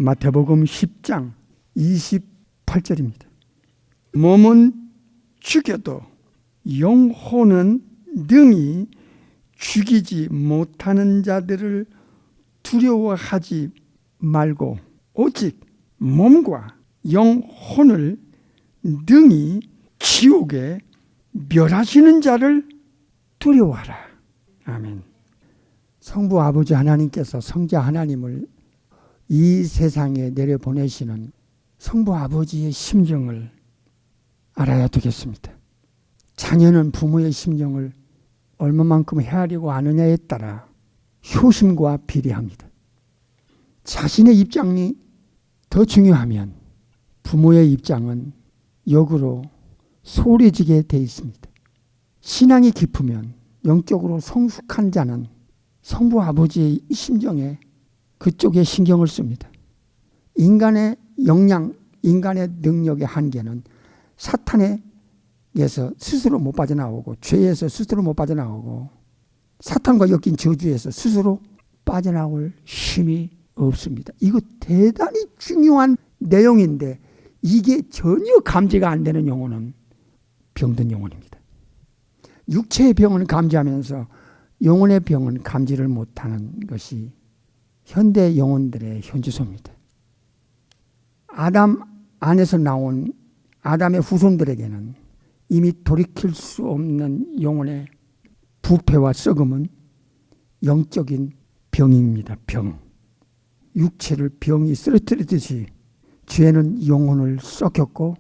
마태복음 10장 28절입니다. 몸은 죽여도 영혼은 능히 죽이지 못하는 자들을 두려워하지 말고 오직 몸과 영혼을 능히 지옥에 멸하시는 자를 두려워하라. 아멘. 성부 아버지 하나님께서 성자 하나님을 이 세상에 내려보내시는 성부 아버지의 심정을 알아야 되겠습니다. 자녀는 부모의 심정을 얼마만큼 헤아리고 아느냐에 따라 효심과 비례합니다. 자신의 입장이 더 중요하면 부모의 입장은 역으로 소홀해지게 되어 있습니다. 신앙이 깊으면 영적으로 성숙한 자는 성부 아버지의 심정에 그쪽에 신경을 씁니다. 인간의 역량, 인간의 능력의 한계는 사탄에게서 스스로 못 빠져나오고 죄에서 스스로 못 빠져나오고 사탄과 엮인 저주에서 스스로 빠져나올 힘이 없습니다. 이거 대단히 중요한 내용인데 이게 전혀 감지가 안 되는 영혼은 병든 영혼입니다. 육체의 병은 감지하면서 영혼의 병은 감지를 못하는 것이 현대 영혼들의 현주소입니다. 아담 안에서 나온 아담의 후손들에게는 이미 돌이킬 수 없는 영혼의 부패와 썩음은 영적인 병입니다. 병. 육체를 병이 쓰러뜨리듯이 죄는 영혼을 썩혔고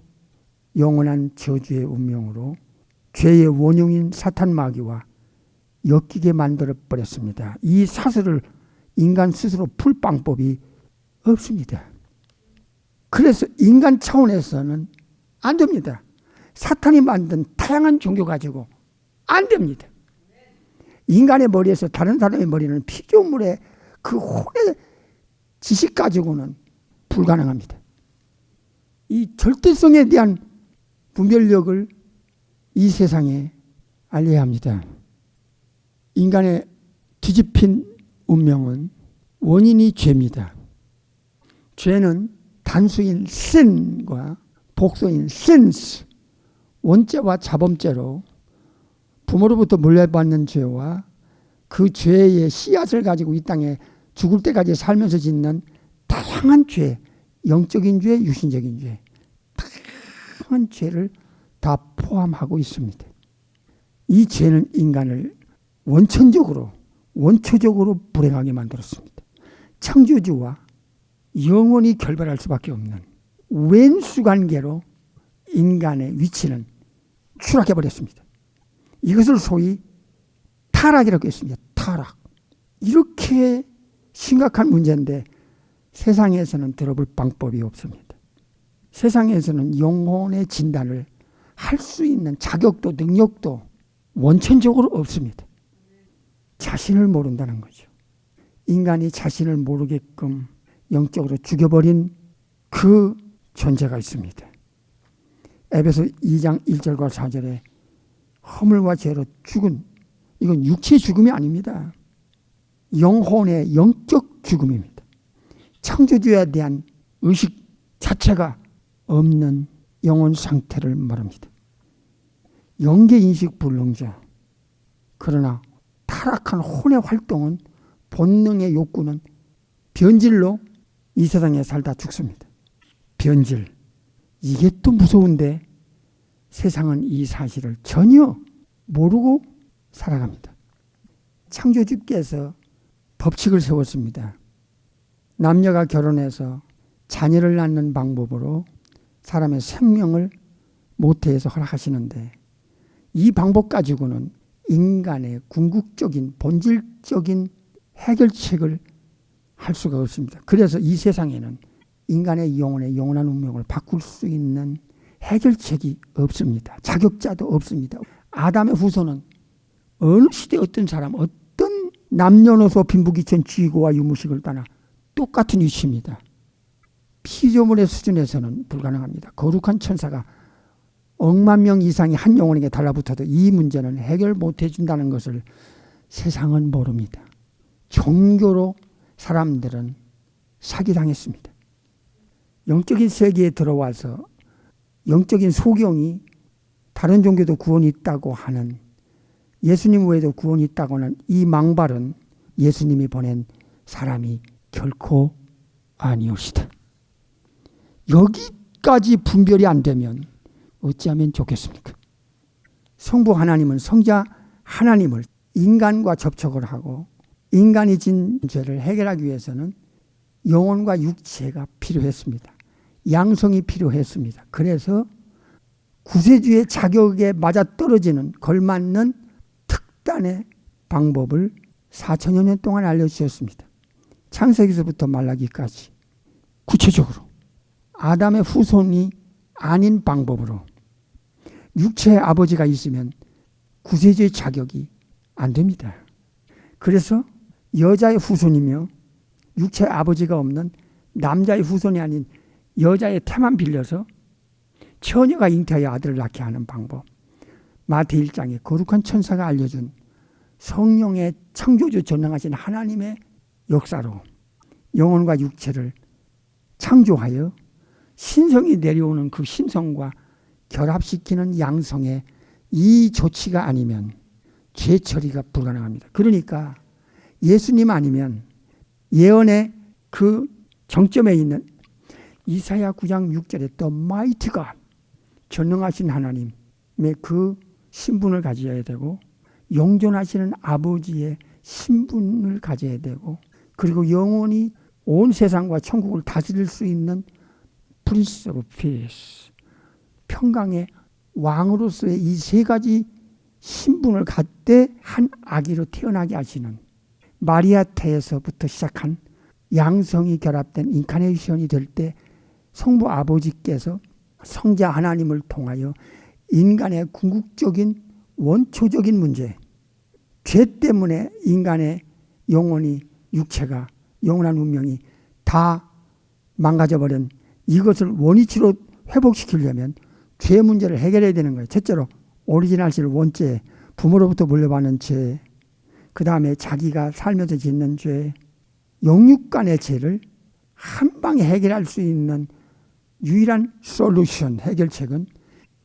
영원한 저주의 운명으로 죄의 원흉인 사탄 마귀와 엮이게 만들어버렸습니다. 이 사슬을 인간 스스로 풀 방법이 없습니다. 그래서 인간 차원에서는 안 됩니다. 사탄이 만든 다양한 종교 가지고 안 됩니다. 인간의 머리에서 다른 사람의 머리는 피조물의 그 혼의 지식 가지고는 불가능합니다. 이 절대성에 대한 분별력을 이 세상에 알려야 합니다. 인간의 뒤집힌 운명은 원인이 죄입니다. 죄는 단수인 sin과 복수인 sins, 원죄와 자범죄로 부모로부터 물려받는 죄와 그 죄의 씨앗을 가지고 이 땅에 죽을 때까지 살면서 짓는 다양한 죄, 영적인 죄, 유신적인 죄, 다양한 죄를 다 포함하고 있습니다. 이 죄는 인간을 원천적으로, 원초적으로 불행하게 만들었습니다. 창조주와 영원히 결별할 수밖에 없는 왼수관계로 인간의 위치는 추락해버렸습니다. 이것을 소위 타락이라고 했습니다. 타락. 이렇게 심각한 문제인데 세상에서는 들어볼 방법이 없습니다. 세상에서는 영혼의 진단을 할 수 있는 자격도 능력도 원천적으로 없습니다. 자신을 모른다는 거죠. 인간이 자신을 모르게끔 영적으로 죽여버린 그 존재가 있습니다. 에베소 2장 1절과 4절에 허물과 죄로 죽은, 이건 육체의 죽음이 아닙니다. 영혼의 영적 죽음입니다. 창조주에 대한 의식 자체가 없는 영혼 상태를 말합니다. 영계인식 불능자. 그러나 타락한 혼의 활동은, 본능의 욕구는 변질로 이 세상에 살다 죽습니다. 변질. 이게 또 무서운데 세상은 이 사실을 전혀 모르고 살아갑니다. 창조주께서 법칙을 세웠습니다. 남녀가 결혼해서 자녀를 낳는 방법으로 사람의 생명을 모태에서 허락하시는데 이 방법 가지고는 인간의 궁극적인 본질적인 해결책을 할 수가 없습니다. 그래서 이 세상에는 인간의 영혼의 영원한 운명을 바꿀 수 있는 해결책이 없습니다. 자격자도 없습니다. 아담의 후손은 어느 시대 어떤 사람, 어떤 남녀노소 빈부귀천 쥐고와 유무식을 떠나 똑같은 위치입니다. 피조물의 수준에서는 불가능합니다. 거룩한 천사가 억만 명 이상의 한 영혼에게 달라붙어도 이 문제는 해결 못 해준다는 것을 세상은 모릅니다. 종교로 사람들은 사기당했습니다. 영적인 세계에 들어와서 영적인 소경이 다른 종교도 구원이 있다고 하는, 예수님 외에도 구원이 있다고 하는 이 망발은 예수님이 보낸 사람이 결코 아니오시다. 여기까지 분별이 안 되면 어찌하면 좋겠습니까? 성부 하나님은 성자 하나님을 인간과 접촉을 하고 인간이 진 죄를 해결하기 위해서는 영혼과 육체가 필요했습니다. 양성이 필요했습니다. 그래서 구세주의 자격에 맞아떨어지는 걸맞는 특단의 방법을 4천여 년 동안 알려주셨습니다. 창세기서부터 말라기까지 구체적으로 아담의 후손이 아닌 방법으로 육체의 아버지가 있으면 구세주의 자격이 안 됩니다. 그래서 여자의 후손이며 육체의 아버지가 없는 남자의 후손이 아닌 여자의 태만 빌려서 처녀가 잉태하여 아들을 낳게 하는 방법, 마태 1장에 거룩한 천사가 알려준 성령의 창조주 전능하신 하나님의 역사로 영혼과 육체를 창조하여 신성이 내려오는 그 신성과 결합시키는 양성의 이 조치가 아니면 죄 처리가 불가능합니다. 그러니까 예수님 아니면 예언의 그 정점에 있는 이사야 9장 6절에 The Mighty God, 전능하신 하나님의 그 신분을 가져야 되고 영존하시는 아버지의 신분을 가져야 되고 그리고 영원히 온 세상과 천국을 다스릴 수 있는 Prince of Peace, 평강의 왕으로서의 이 세 가지 신분을 갖되 한 아기로 태어나게 하시는 마리아 태에서부터 시작한 양성이 결합된 인카네이션이 될 때 성부 아버지께서 성자 하나님을 통하여 인간의 궁극적인 원초적인 문제, 죄 때문에 인간의 영혼이, 육체가, 영원한 운명이 다 망가져버린 이것을 원위치로 회복시키려면 죄 문제를 해결해야 되는 거예요. 첫째로 오리지널 실 원죄, 부모로부터 물려받는 죄, 그 다음에 자기가 살면서 짓는 죄, 영육 간의 죄를 한 방에 해결할 수 있는 유일한 솔루션, 해결책은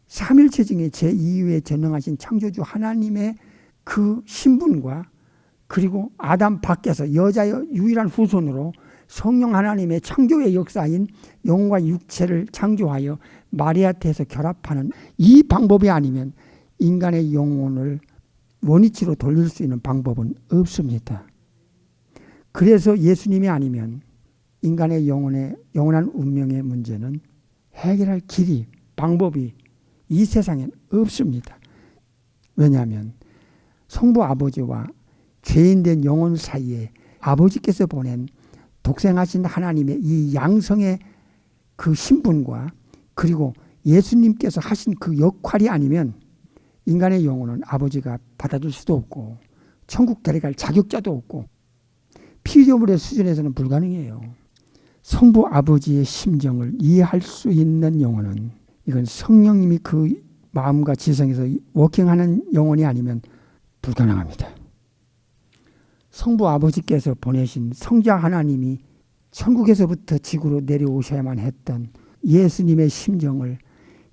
삼일체 중에 제2위에 전능하신 창조주 하나님의 그 신분과 그리고 아담 밖에서 여자의 유일한 후손으로 성령 하나님의 창조의 역사인 영과 육체를 창조하여 마리아태에서 결합하는 이 방법이 아니면 인간의 영혼을 원위치로 돌릴 수 있는 방법은 없습니다. 그래서 예수님이 아니면 인간의 영원한 운명의 문제는 해결할 길이, 방법이 이 세상엔 없습니다. 왜냐하면 성부 아버지와 죄인된 영혼 사이에 아버지께서 보낸 독생하신 하나님의 이 양성의 그 신분과 그리고 예수님께서 하신 그 역할이 아니면 인간의 영혼은 아버지가 받아줄 수도 없고 천국 데려갈 자격자도 없고 피조물의 수준에서는 불가능해요. 성부 아버지의 심정을 이해할 수 있는 영혼은 이건 성령님이 그 마음과 지성에서 워킹하는 영혼이 아니면 불가능합니다. 성부 아버지께서 보내신 성자 하나님이 천국에서부터 지구로 내려오셔야만 했던 예수님의 심정을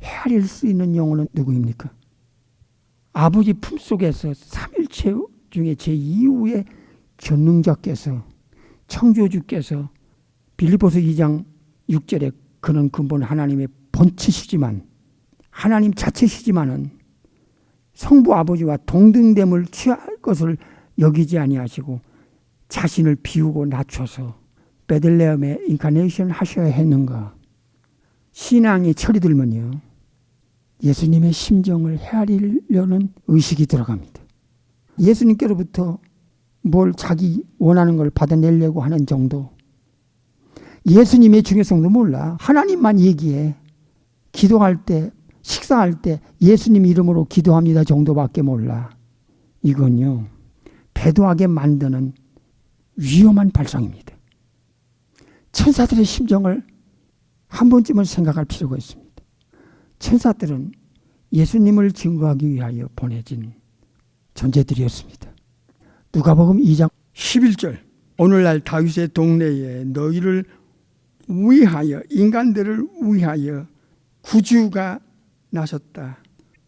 헤아릴 수 있는 영혼은 누구입니까? 아버지 품속에서 삼일체 중에 제2위의 전능자께서 창조주께서 빌립보서 2장 6절에 그는 근본 하나님의 본체시지만 하나님 자체시지만은 성부 아버지와 동등됨을 취할 것을 여기지 아니하시고 자신을 비우고 낮춰서 베들레헴에 인카네이션 하셔야 했는가. 신앙이 철이 들면요 예수님의 심정을 헤아리려는 의식이 들어갑니다. 예수님께로부터 뭘 자기 원하는 걸 받아내려고 하는 정도. 예수님의 중요성도 몰라. 하나님만 얘기해. 기도할 때, 식사할 때 예수님 이름으로 기도합니다 정도밖에 몰라. 이건요 배도하게 만드는 위험한 발상입니다. 천사들의 심정을 한 번쯤은 생각할 필요가 있습니다. 천사들은 예수님을 증거하기 위하여 보내진 존재들이었습니다. 누가복음 2장 11절 오늘날 다윗의 동네에 너희를 위하여, 인간들을 위하여 구주가 나섰다.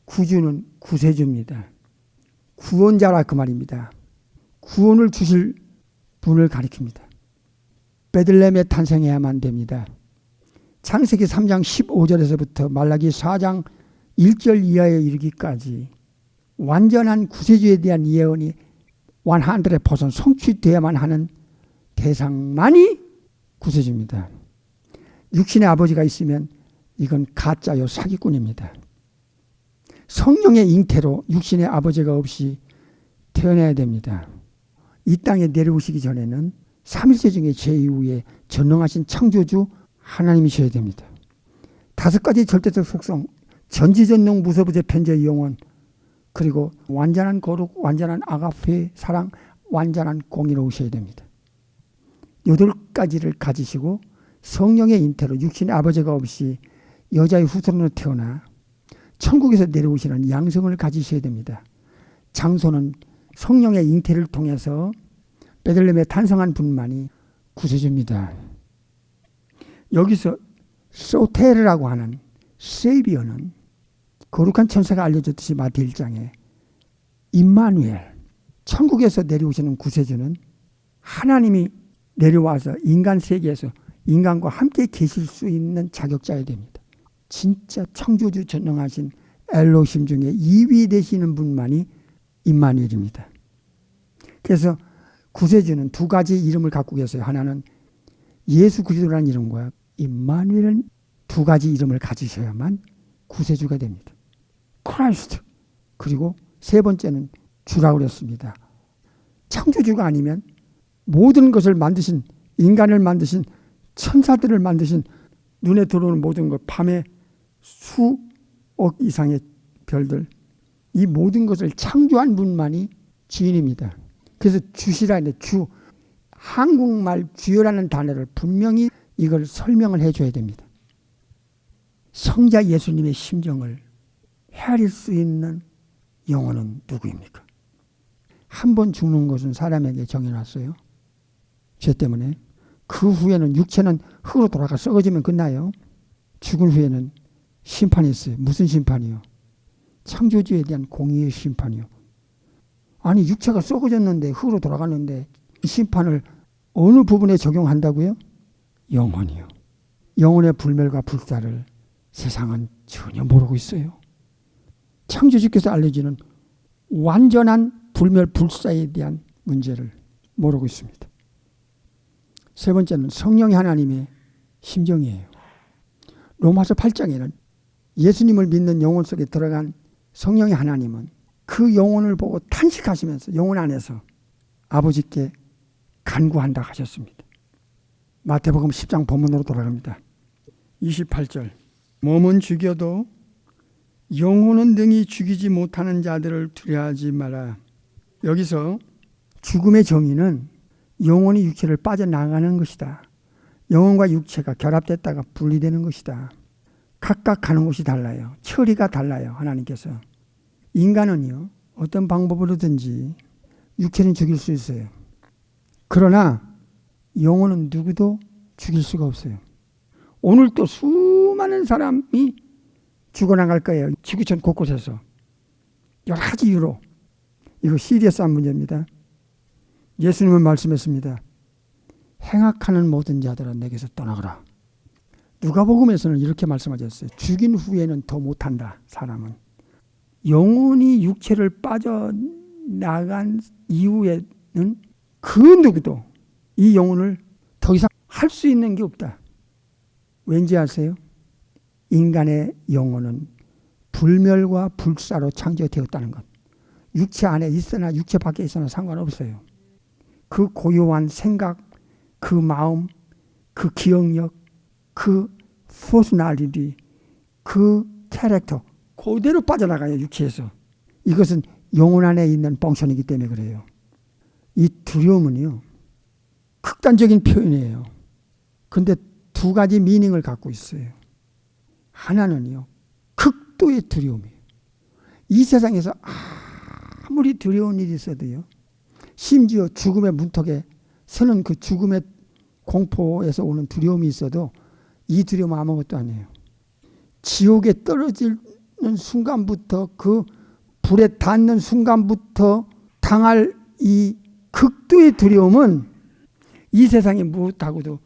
구주는 구세주입니다. 구원자라 그 말입니다. 구원을 주실 분을 가리킵니다. 베들레헴에 탄생해야만 됩니다. 창세기 3장 15절에서부터 말라기 4장 1절 이하에 이르기까지 완전한 구세주에 대한 예언이 100% 성취되어야만 하는 대상만이 구세주입니다. 육신의 아버지가 있으면 이건 가짜요 사기꾼입니다. 성령의 잉태로 육신의 아버지가 없이 태어나야 됩니다. 이 땅에 내려오시기 전에는 삼일체 중에 제2위에 전능하신 창조주 하나님이셔야 됩니다. 5가지 절대적 속성, 전지전능 무소부재 편재 영원, 그리고 완전한 거룩, 완전한 아가페 사랑, 완전한 공의로우셔야 됩니다. 8가지를 가지시고 성령의 잉태로 육신의 아버지가 없이 여자의 후손으로 태어나 천국에서 내려오시는 양성을 가지셔야 됩니다. 장소는 성령의 잉태를 통해서 베들레헴에 탄생한 분만이 구세주입니다. 여기서 소테르라고 하는 세비어는 거룩한 천사가 알려줬듯이 마태 1장에 임마누엘, 천국에서 내려오시는 구세주는 하나님이 내려와서 인간 세계에서 인간과 함께 계실 수 있는 자격자여야 됩니다. 진짜 창조주 전능하신 엘로힘 중에 2위 되시는 분만이 임마누엘입니다. 그래서 구세주는 2가지 이름을 갖고 계세요. 하나는 예수 그리스도라는 이름과 임마누엘은 2가지 이름을 가지셔야만 구세주가 됩니다. 크라이스트. 그리고 3번째는 주라고 그랬습니다. 창조주가 아니면 모든 것을 만드신, 인간을 만드신, 천사들을 만드신, 눈에 들어오는 모든 것, 밤에 수억 이상의 별들, 이 모든 것을 창조한 분만이 주인입니다. 그래서 주시라 했는데 주, 한국말 주여라는 단어를 분명히 이걸 설명을 해줘야 됩니다. 성자 예수님의 심정을 헤아릴 수 있는 영혼은 누구입니까? 한 번 죽는 것은 사람에게 정해놨어요. 죄 때문에. 그 후에는 육체는 흙으로 돌아가 썩어지면 끝나요. 죽은 후에는 심판이 있어요. 무슨 심판이요? 창조주에 대한 공의의 심판이요. 아니 육체가 썩어졌는데 흙으로 돌아가는데 이 심판을 어느 부분에 적용한다고요? 영혼이요. 영혼의 불멸과 불사를 세상은 전혀 모르고 있어요. 창조주께서 알려주는 완전한 불멸 불사에 대한 문제를 모르고 있습니다. 3번째는 성령이 하나님의 심정이에요. 로마서 8장에는 예수님을 믿는 영혼 속에 들어간 성령의 하나님은 그 영혼을 보고 탄식하시면서 영혼 안에서 아버지께 간구한다 하셨습니다. 마태복음 10장 본문으로 돌아갑니다. 28절. 몸은 죽여도 영혼은 능히 죽이지 못하는 자들을 두려워하지 마라. 여기서 죽음의 정의는 영혼이 육체를 빠져나가는 것이다. 영혼과 육체가 결합됐다가 분리되는 것이다. 각각 가는 곳이 달라요. 처리가 달라요. 하나님께서. 인간은요, 어떤 방법으로든지 육체는 죽일 수 있어요. 그러나 영혼은 누구도 죽일 수가 없어요. 오늘 또 수많은 사람이 죽어나갈 거예요. 지구촌 곳곳에서. 여러 가지 이유로. 이거 시리어스한 문제입니다. 예수님은 말씀했습니다. 행악하는 모든 자들은 내게서 떠나가라. 누가복음에서는 이렇게 말씀하셨어요. 죽인 후에는 더 못한다. 사람은. 영혼이 육체를 빠져나간 이후에는 그 누구도 이 영혼을 더 이상 할 수 있는 게 없다. 왠지 아세요? 인간의 영혼은 불멸과 불사로 창조되었다는 것. 육체 안에 있으나 육체 밖에 있으나 상관없어요. 그 고요한 생각, 그 마음, 그 기억력, 그 퍼스널리티, 그 캐릭터 그대로 빠져나가요. 육체에서. 이것은 영혼 안에 있는 펑션이기 때문에 그래요. 이 두려움은요. 극단적인 표현이에요. 근데 2가지 미닝을 갖고 있어요. 하나는요. 극도의 두려움이에요. 이 세상에서 아무리 두려운 일이 있어도요. 심지어 죽음의 문턱에 서는 그 죽음의 공포에서 오는 두려움이 있어도 이 두려움은 아무것도 아니에요. 지옥에 떨어지는 순간부터, 그 불에 닿는 순간부터 당할 이 극도의 두려움은 이 세상에 무엇하고도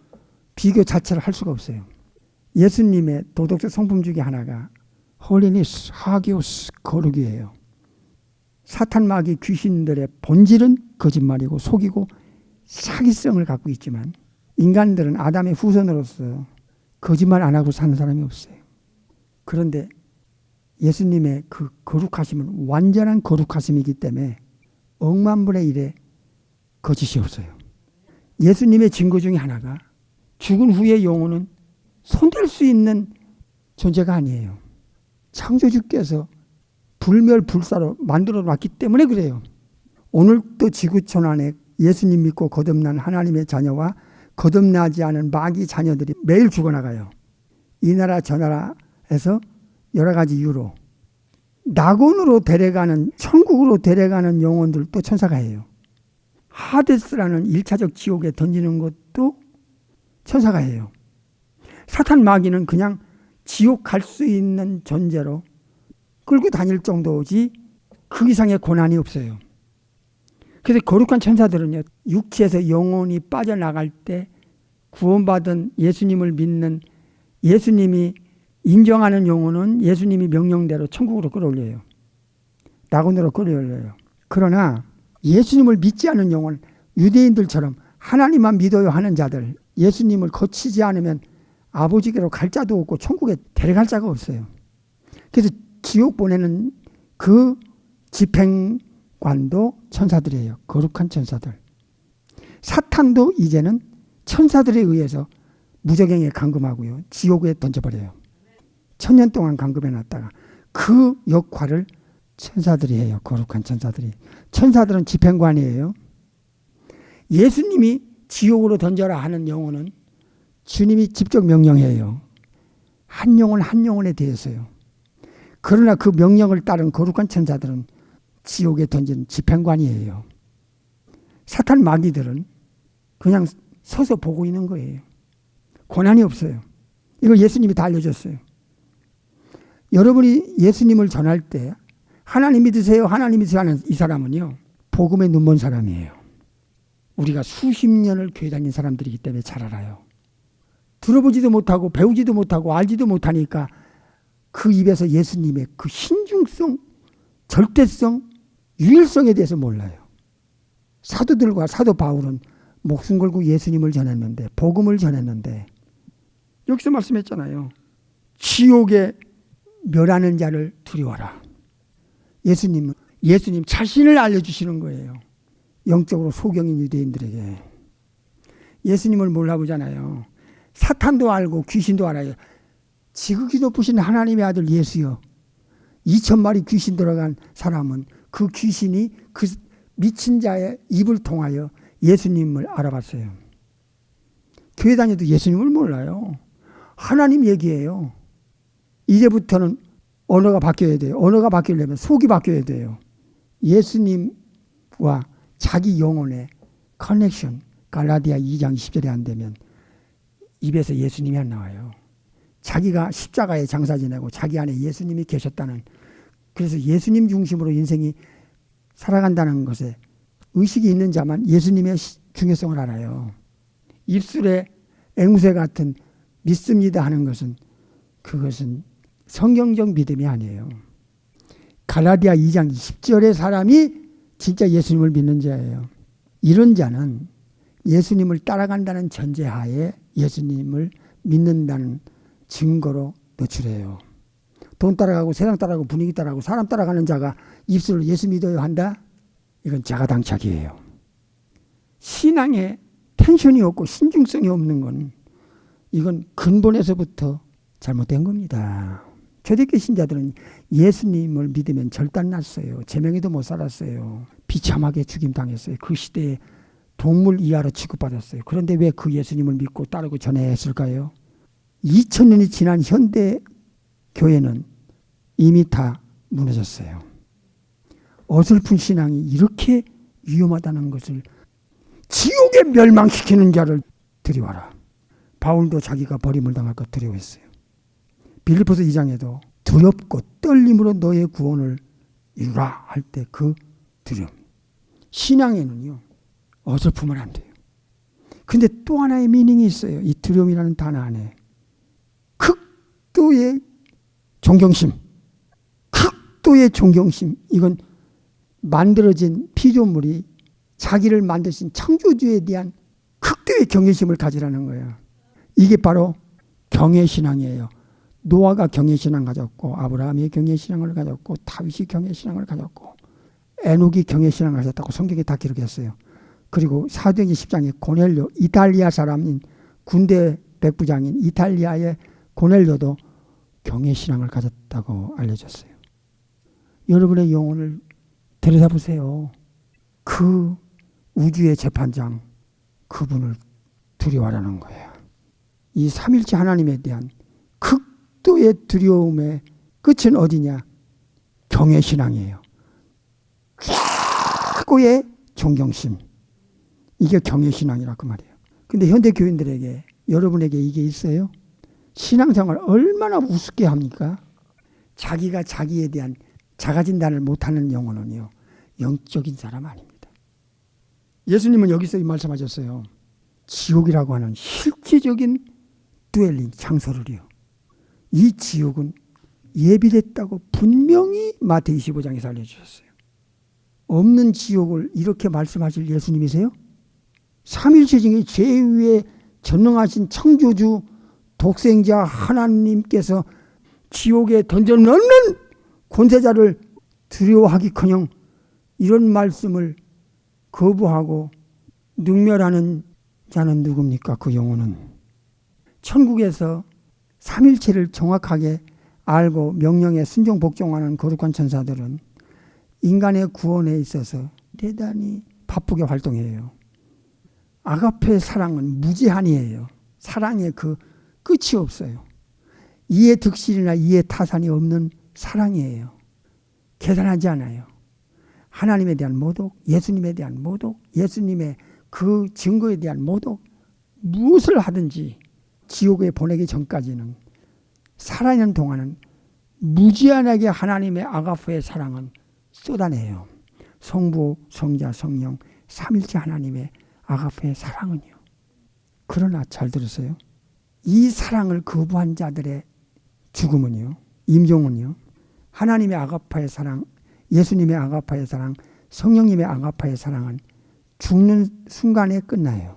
비교 자체를 할 수가 없어요. 예수님의 도덕적 성품 중에 하나가 홀리니스, 하기오스, 거룩이에요. 사탄 마귀 귀신들의 본질은 거짓말이고 속이고 사기성을 갖고 있지만 인간들은 아담의 후손으로서 거짓말 안 하고 사는 사람이 없어요. 그런데 예수님의 그 거룩하심은 완전한 거룩하심이기 때문에 억만분의 1의 거짓이 없어요. 예수님의 증거 중에 하나가 죽은 후의 영혼은 손댈 수 있는 존재가 아니에요. 창조주께서 불멸불사로 만들어 놨기 때문에 그래요. 오늘도 지구촌 안에 예수님 믿고 거듭난 하나님의 자녀와 거듭나지 않은 마귀 자녀들이 매일 죽어나가요. 이 나라 저 나라에서 여러 가지 이유로 낙원으로 데려가는, 천국으로 데려가는 영혼들도 천사가 해요. 하데스라는 1차적 지옥에 던지는 것도 천사가 해요. 사탄 마귀는 그냥 지옥 갈 수 있는 존재로 끌고 다닐 정도지 그 이상의 고난이 없어요. 그래서 거룩한 천사들은요, 육체에서 영혼이 빠져나갈 때 구원받은 예수님을 믿는, 예수님이 인정하는 영혼은 예수님이 명령대로 천국으로 끌어올려요. 낙원으로 끌어올려요. 그러나 예수님을 믿지 않는 영혼, 유대인들처럼 하나님만 믿어요 하는 자들, 예수님을 거치지 않으면 아버지께로 갈 자도 없고 천국에 데려갈 자가 없어요. 그래서 지옥 보내는 그 집행관도 천사들이에요. 거룩한 천사들. 사탄도 이제는 천사들에 의해서 무저갱에 감금하고요, 지옥에 던져버려요. 1000년 동안 감금해놨다가 그 역할을 천사들이 해요. 거룩한 천사들이. 천사들은 집행관이에요. 예수님이 지옥으로 던져라 하는 영혼은 주님이 직접 명령해요. 한 영혼 한 영혼에 대해서요. 그러나 그 명령을 따른 거룩한 천사들은 지옥에 던진 집행관이에요. 사탄 마귀들은 그냥 서서 보고 있는 거예요. 권한이 없어요. 이걸 예수님이 다 알려줬어요. 여러분이 예수님을 전할 때 하나님 믿으세요, 하나님 믿으세요 하는 이 사람은요, 복음에 눈먼 사람이에요. 우리가 수십 년을 교회 다닌 사람들이기 때문에 잘 알아요. 들어보지도 못하고 배우지도 못하고 알지도 못하니까 그 입에서 예수님의 그 신중성, 절대성, 유일성에 대해서 몰라요. 사도들과 사도 바울은 목숨 걸고 예수님을 전했는데, 복음을 전했는데, 여기서 말씀했잖아요. 지옥에 멸하는 자를 두려워라. 예수님 자신을 알려주시는 거예요. 영적으로 소경인 유대인들에게. 예수님을 몰라보잖아요. 사탄도 알고 귀신도 알아요. 지극히 높으신 하나님의 아들 예수여. 2000마리 귀신 들어간 사람은 그 귀신이 그 미친 자의 입을 통하여 예수님을 알아봤어요. 교회 다녀도 예수님을 몰라요. 하나님 얘기예요. 이제부터는 언어가 바뀌어야 돼요. 언어가 바뀌려면 속이 바뀌어야 돼요. 예수님과 자기 영혼의 커넥션, 갈라디아 2장 20절에 안 되면 입에서 예수님이 안 나와요. 자기가 십자가에 장사 지내고 자기 안에 예수님이 계셨다는, 그래서 예수님 중심으로 인생이 살아간다는 것에 의식이 있는 자만 예수님의 중요성을 알아요. 입술에 앵무새 같은 믿습니다 하는 것은, 그것은 성경적 믿음이 아니에요. 갈라디아 2장 20절의 사람이 진짜 예수님을 믿는 자예요. 이런 자는 예수님을 따라간다는 전제하에 예수님을 믿는다는 증거로 노출해요. 돈 따라가고 세상 따라가고 분위기 따라가고 사람 따라가는 자가 입술로 예수 믿어요 한다? 이건 자가당착이에요. 신앙에 텐션이 없고 신중성이 없는 건, 이건 근본에서부터 잘못된 겁니다. 초대교회 신자들은 예수님을 믿으면 절단났어요. 제명에도 못 살았어요. 비참하게 죽임당했어요. 그 시대에 동물 이하로 취급받았어요. 그런데 왜 그 예수님을 믿고 따르고 전해했을까요? 2000년이 지난 현대 교회는 이미 다 무너졌어요. 어설픈 신앙이 이렇게 위험하다는 것을, 지옥에 멸망시키는 자를 두려워라. 바울도 자기가 버림을 당할 것 두려워했어요. 빌립보서 2장에도 두렵고 떨림으로 너의 구원을 이루라 할 때 그 두려움. 신앙에는요, 어설프면 안 돼요. 근데 또 하나의 미닝이 있어요. 이 두려움이라는 단어 안에 극도의 존경심, 극도의 존경심. 이건 만들어진 피조물이 자기를 만드신 창조주에 대한 극도의 경외심을 가지라는 거예요. 이게 바로 경외신앙이에요. 노아가 경외신앙 가졌고, 아브라함이 경외신앙을 가졌고, 다윗이 경외신앙을 가졌고, 에녹이 경외신앙을 가졌다고 성경에 다 기록했어요. 그리고 사도행전 10장에 고넬료, 이탈리아 사람인 군대 백부장인 이탈리아의 고넬료도 경외신앙을 가졌다고 알려졌어요. 여러분의 영혼을 들여다보세요. 그 우주의 재판장, 그분을 두려워하라는 거예요. 이 삼일체 하나님에 대한 극도의 두려움의 끝은 어디냐? 경외신앙이에요. 최고의 존경심. 이게 경외신앙이라 그 말이에요. 근데 현대 교인들에게, 여러분에게 이게 있어요? 신앙생활 얼마나 우습게 합니까? 자기가 자기에 대한 자가진단을 못하는 영혼은요, 영적인 사람 아닙니다. 예수님은 여기서 이 말씀하셨어요. 지옥이라고 하는 실질적인 듀엘링, 장소를요. 이 지옥은 예비됐다고 분명히 마태 25장에서 알려주셨어요. 없는 지옥을 이렇게 말씀하실 예수님이세요? 삼일체 중에 제위에 전능하신 창조주 독생자 하나님께서 지옥에 던져넣는 권세자를 두려워하기커녕 이런 말씀을 거부하고 능멸하는 자는 누굽니까? 그 영혼은 천국에서 삼일체를 정확하게 알고 명령에 순종 복종하는 거룩한 천사들은 인간의 구원에 있어서 대단히 바쁘게 활동해요. 아가페 사랑은 무제한이에요. 사랑의 그 끝이 없어요. 이해 득실이나 이해 타산이 없는 사랑이에요. 계산하지 않아요. 하나님에 대한 모독, 예수님에 대한 모독, 예수님의 그 증거에 대한 모독, 무엇을 하든지 지옥에 보내기 전까지는 살아있는 동안은 무제한하게 하나님의 아가페의 사랑은 쏟아내요. 성부, 성자, 성령, 삼일체 하나님의 아가페의 사랑은요. 그러나 잘 들으세요. 이 사랑을 거부한 자들의 죽음은요, 임종은요, 하나님의 아가파의 사랑, 예수님의 아가파의 사랑, 성령님의 아가파의 사랑은 죽는 순간에 끝나요.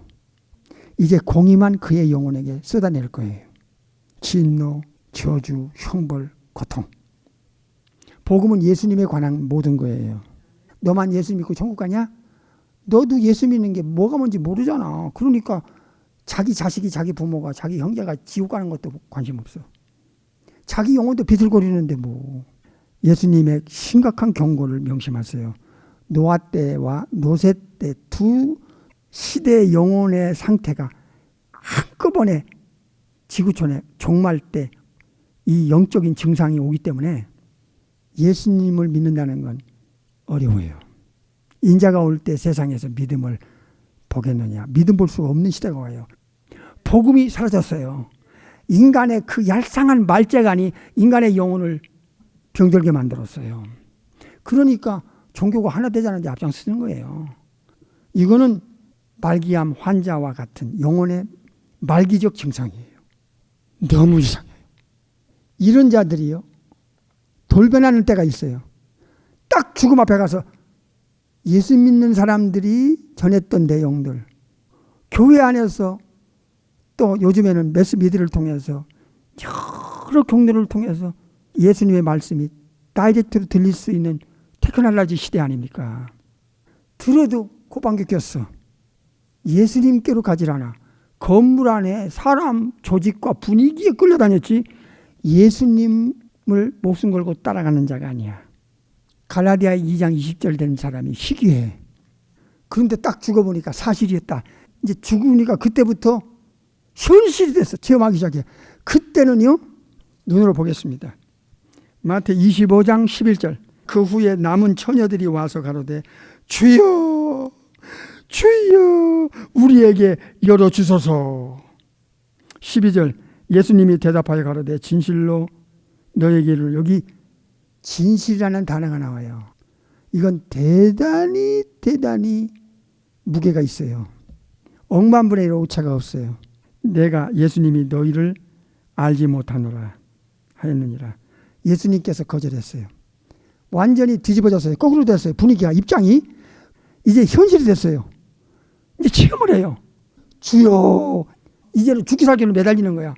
이제 공의만 그의 영혼에게 쏟아낼 거예요. 진노, 저주, 형벌, 고통. 복음은 예수님에 관한 모든 거예요. 너만 예수 믿고 천국 가냐? 너도 예수 믿는 게 뭐가 뭔지 모르잖아. 그러니까 자기 자식이, 자기 부모가, 자기 형제가 지옥 가는 것도 관심 없어. 자기 영혼도 비틀거리는데 뭐. 예수님의 심각한 경고를 명심하세요. 노아 때와 노세 때 두 시대의 영혼의 상태가 한꺼번에 지구촌에 종말 때 이 영적인 증상이 오기 때문에 예수님을 믿는다는 건 어려워요. 인자가 올 때 세상에서 믿음을 보겠느냐. 믿음 볼 수가 없는 시대가 와요. 복음이 사라졌어요. 인간의 그 얄쌍한 말재간이 인간의 영혼을 병들게 만들었어요. 그러니까 종교가 하나 되자는데 앞장서는 거예요. 이거는 말기암 환자와 같은 영혼의 말기적 증상이에요. 너무 이상해요. 이런 자들이요, 돌변하는 때가 있어요. 딱 죽음 앞에 가서 예수 믿는 사람들이 전했던 내용들, 교회 안에서 또 요즘에는 매스미디어를 통해서 여러 경로를 통해서 예수님의 말씀이 다이렉트로 들릴 수 있는 테크놀로지 시대 아닙니까? 들어도 코방귀 꼈어. 예수님께로 가질 않아. 건물 안에 사람 조직과 분위기에 끌려다녔지 예수님을 목숨 걸고 따라가는 자가 아니야. 갈라디아 2장 20절 된 사람이 희귀해. 그런데 딱 죽어보니까 사실이었다. 이제 죽으니까 그때부터 현실이 됐어. 체험하기 시작해. 그때는요, 눈으로 보겠습니다. 마태 25장 11절. 그 후에 남은 처녀들이 와서 가로되 주여 주여 우리에게 열어주소서. 12절 예수님이 대답하여 가로되 진실로 너에게 이르노니. 여기 진실이라는 단어가 나와요. 이건 대단히 무게가 있어요. 억만분의 1 오차가 없어요. 내가 예수님이 너희를 알지 못하노라 하였느니라. 예수님께서 거절했어요. 완전히 뒤집어졌어요. 거꾸로 됐어요. 분위기가, 입장이 이제 현실이 됐어요. 이제 체험을 해요. 주여, 이제는 죽기 살기로 매달리는 거야.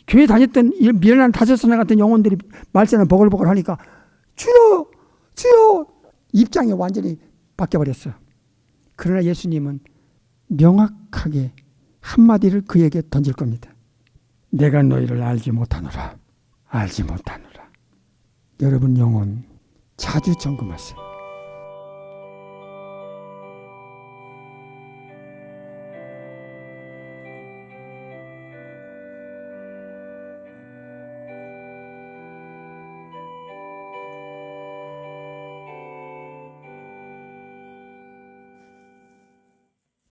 교회 다녔던 미련한 다섯사나 같은 영혼들이 말세는 버글버글 하니까 주여 입장이 완전히 바뀌어버렸어. 그러나 예수님은 명확하게 한마디를 그에게 던질 겁니다. 내가 너희를 알지 못하노라. 여러분 영혼 자주 점검하세요.